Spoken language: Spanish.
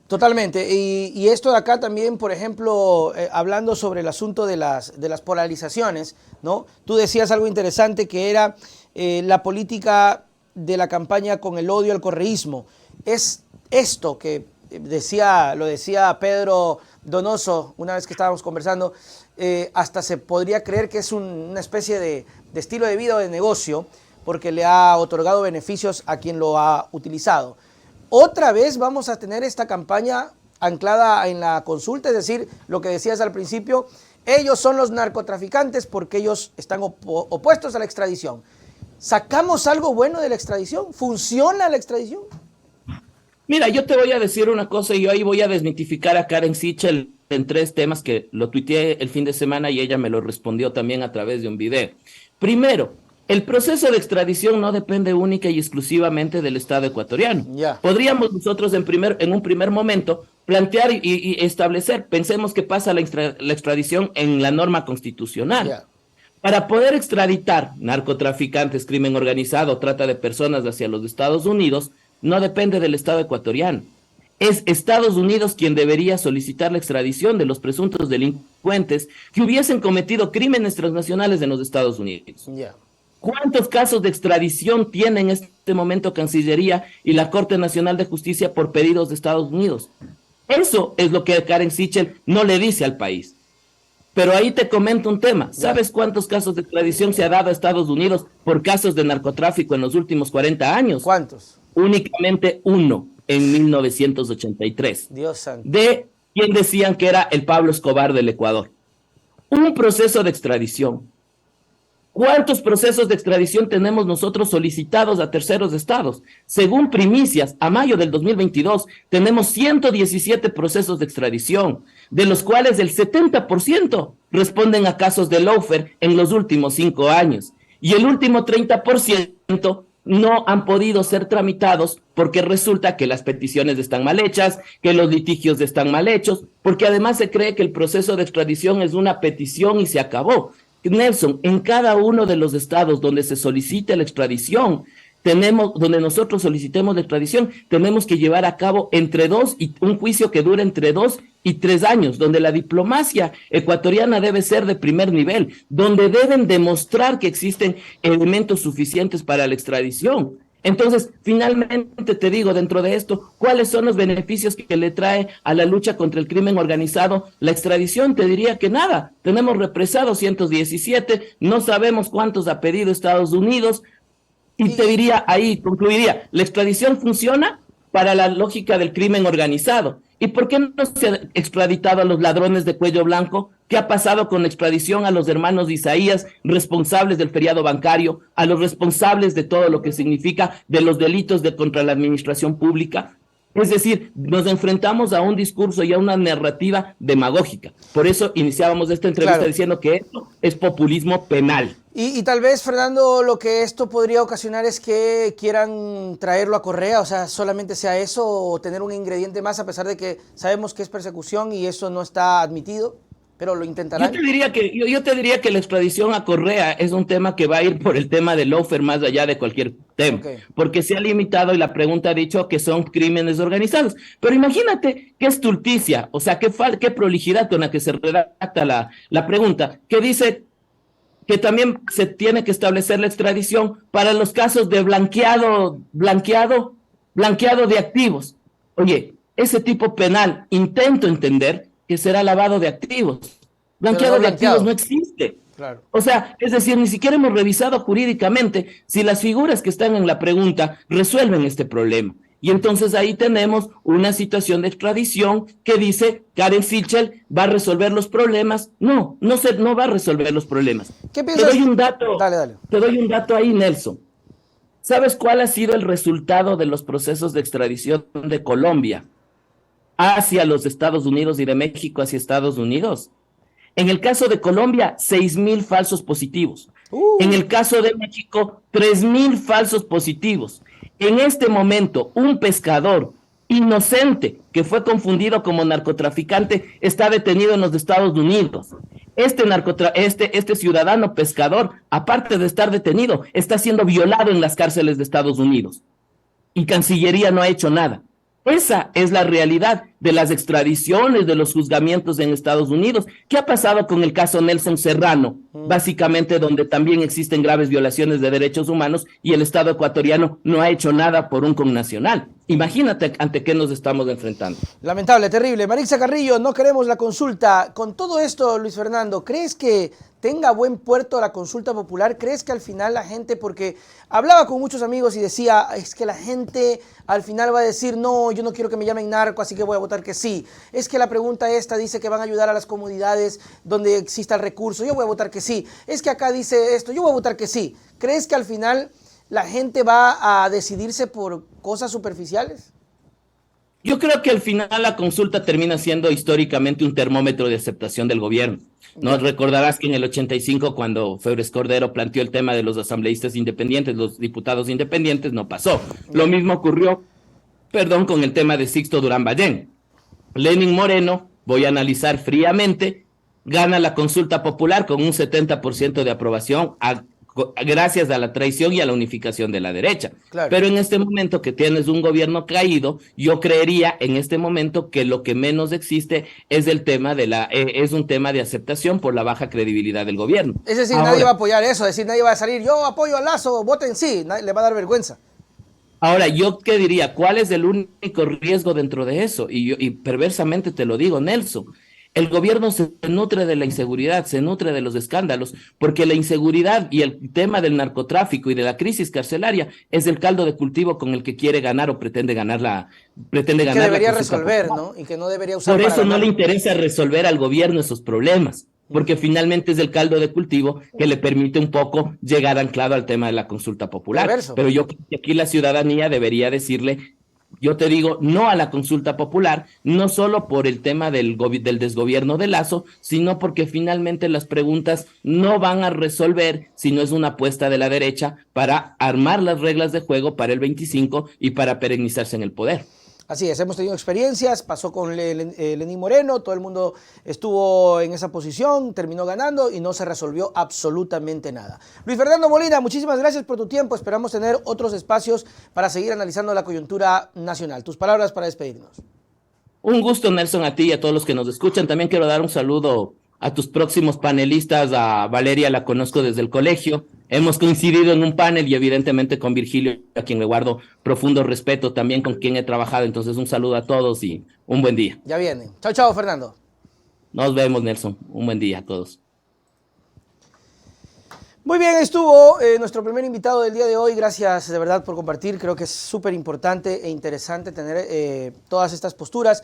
Totalmente. Y esto de acá también, por ejemplo, hablando sobre el asunto de las polarizaciones, ¿no? Tú decías algo interesante que era la política de la campaña con el odio al correísmo. Es esto que lo decía Pedro Donoso una vez que estábamos conversando, hasta se podría creer que es una especie de estilo de vida o de negocio, porque le ha otorgado beneficios a quien lo ha utilizado. Otra vez vamos a tener esta campaña anclada en la consulta, es decir, lo que decías al principio, ellos son los narcotraficantes porque ellos están opuestos a la extradición. ¿Sacamos algo bueno de la extradición? ¿Funciona la extradición? Mira, yo te voy a decir una cosa y yo ahí voy a desmitificar a Karen Sichel en 3 temas que lo tuiteé el fin de semana y ella me lo respondió también a través de un video. Primero, el proceso de extradición no depende única y exclusivamente del Estado ecuatoriano. Ya. Podríamos nosotros en un primer momento plantear y establecer, pensemos que pasa la extradición en la norma constitucional. Ya. Para poder extraditar narcotraficantes, crimen organizado, trata de personas hacia los Estados Unidos, no depende del Estado ecuatoriano. Es Estados Unidos quien debería solicitar la extradición de los presuntos delincuentes que hubiesen cometido crímenes transnacionales en los Estados Unidos. Ya. ¿Cuántos casos de extradición tiene en este momento Cancillería y la Corte Nacional de Justicia por pedidos de Estados Unidos? Eso es lo que Karen Sichel no le dice al país. Pero ahí te comento un tema. ¿Sabes cuántos casos de extradición se ha dado a Estados Unidos por casos de narcotráfico en los últimos 40 años? ¿Cuántos? Únicamente uno, en 1983. Dios santo. De quien decían que era el Pablo Escobar del Ecuador. Un proceso de extradición. ¿Cuántos procesos de extradición tenemos nosotros solicitados a terceros estados? Según Primicias, a mayo del 2022 tenemos 117 procesos de extradición, de los cuales el 70% responden a casos de lawfare en los últimos 5 años. Y el último 30% no han podido ser tramitados porque resulta que las peticiones están mal hechas, que los litigios están mal hechos, porque además se cree que el proceso de extradición es una petición y se acabó. Nelson, en cada uno de los estados donde se solicite la extradición, donde nosotros solicitemos la extradición, tenemos que llevar a cabo un juicio que dure entre 2 y 3 años, donde la diplomacia ecuatoriana debe ser de primer nivel, donde deben demostrar que existen elementos suficientes para la extradición. Entonces, finalmente te digo, dentro de esto, ¿cuáles son los beneficios que le trae a la lucha contra el crimen organizado la extradición? Te diría que nada. Tenemos represados 117, no sabemos cuántos ha pedido Estados Unidos, y te diría, ahí concluiría, la extradición funciona para la lógica del crimen organizado. ¿Y por qué no se ha extraditado a los ladrones de cuello blanco? ¿Qué ha pasado con la extradición a los hermanos de Isaías, responsables del feriado bancario, a los responsables de todo lo que significa de los delitos contra la administración pública? Es decir, nos enfrentamos a un discurso y a una narrativa demagógica. Por eso iniciábamos esta entrevista diciendo que esto es populismo penal. Y tal vez, Fernando, lo que esto podría ocasionar es que quieran traerlo a Correa, o sea, solamente sea eso o tener un ingrediente más, a pesar de que sabemos que es persecución y eso no está admitido, pero lo intentarán. Yo te diría que la extradición a Correa es un tema que va a ir por el tema del lawfare más allá de cualquier tema, porque se ha limitado y la pregunta ha dicho que son crímenes organizados. Pero imagínate qué estulticia, o sea, qué prolijidad con la que se redacta la pregunta, que dice que también se tiene que establecer la extradición para los casos de blanqueado de activos. Oye, ese tipo penal, intento entender que será lavado de activos. Blanqueado de activos no existe. Claro. O sea, es decir, ni siquiera hemos revisado jurídicamente si las figuras que están en la pregunta resuelven este problema. Y entonces ahí tenemos una situación de extradición que dice Karen Sichel va a resolver los problemas. No va a resolver los problemas. ¿Qué piensas? Te doy un dato. Dale. Te doy un dato ahí, Nelson. ¿Sabes cuál ha sido el resultado de los procesos de extradición de Colombia hacia los Estados Unidos y de México hacia Estados Unidos? En el caso de Colombia, 6,000 falsos positivos. En el caso de México, 3,000 falsos positivos. En este momento, un pescador inocente que fue confundido como narcotraficante está detenido en los Estados Unidos. Este ciudadano pescador, aparte de estar detenido, está siendo violado en las cárceles de Estados Unidos. Y Cancillería no ha hecho nada. Esa es la realidad de las extradiciones, de los juzgamientos en Estados Unidos. ¿Qué ha pasado con el caso Nelson Serrano? Básicamente donde también existen graves violaciones de derechos humanos y el Estado ecuatoriano no ha hecho nada por un connacional. Imagínate ante qué nos estamos enfrentando. Lamentable, terrible. Marixa Carrillo, no queremos la consulta. Con todo esto, Luis Fernando, ¿crees que tenga buen puerto la consulta popular? ¿Crees que al final la gente, porque hablaba con muchos amigos y decía, es que la gente al final va a decir, no, yo no quiero que me llamen narco, así que voy a votar que sí. Es que la pregunta esta dice que van a ayudar a las comunidades donde exista el recurso, yo voy a votar que sí. Es que acá dice esto, yo voy a votar que sí. ¿Crees que al final la gente va a decidirse por cosas superficiales? Yo creo que al final la consulta termina siendo históricamente un termómetro de aceptación del gobierno. ¿No? Recordarás que en el 85, cuando Febres Cordero planteó el tema de los asambleístas independientes, los diputados independientes, no pasó. Lo mismo ocurrió, con el tema de Sixto Durán Ballén. Lenin Moreno, voy a analizar fríamente, gana la consulta popular con un 70% de aprobación gracias a la traición y a la unificación de la derecha. Claro. Pero en este momento que tienes un gobierno caído, yo creería en este momento que lo que menos existe es el tema es un tema de aceptación por la baja credibilidad del gobierno. Es decir, nadie va a apoyar eso, es decir, nadie va a salir, yo apoyo a Lazo, voten sí, le va a dar vergüenza. Ahora, yo qué diría, ¿cuál es el único riesgo dentro de eso? Y perversamente te lo digo, Nelson, el gobierno se nutre de la inseguridad, se nutre de los escándalos, porque la inseguridad y el tema del narcotráfico y de la crisis carcelaria es el caldo de cultivo con el que quiere ganar o pretende ganar que debería resolver, ¿no? Y que no debería usar. Por eso no le interesa resolver al gobierno esos problemas, porque finalmente es el caldo de cultivo que le permite un poco llegar anclado al tema de la consulta popular. Perverso. Pero yo creo que aquí la ciudadanía debería decirle, yo te digo, no a la consulta popular, no solo por el tema del desgobierno de Lazo, sino porque finalmente las preguntas no van a resolver si no es una apuesta de la derecha para armar las reglas de juego para el 25 y para perennizarse en el poder. Así es, hemos tenido experiencias, pasó con Lenín Moreno, todo el mundo estuvo en esa posición, terminó ganando y no se resolvió absolutamente nada. Luis Fernando Molina, muchísimas gracias por tu tiempo, esperamos tener otros espacios para seguir analizando la coyuntura nacional. Tus palabras para despedirnos. Un gusto, Nelson, a ti y a todos los que nos escuchan. También quiero dar un saludo a tus próximos panelistas. A Valeria la conozco desde el colegio. Hemos coincidido en un panel y evidentemente con Virgilio, a quien le guardo profundo respeto, también con quien he trabajado. Entonces, un saludo a todos y un buen día. Ya viene. Chao, chao, Fernando. Nos vemos, Nelson. Un buen día a todos. Muy bien, estuvo nuestro primer invitado del día de hoy. Gracias de verdad por compartir. Creo que es súper importante e interesante tener todas estas posturas.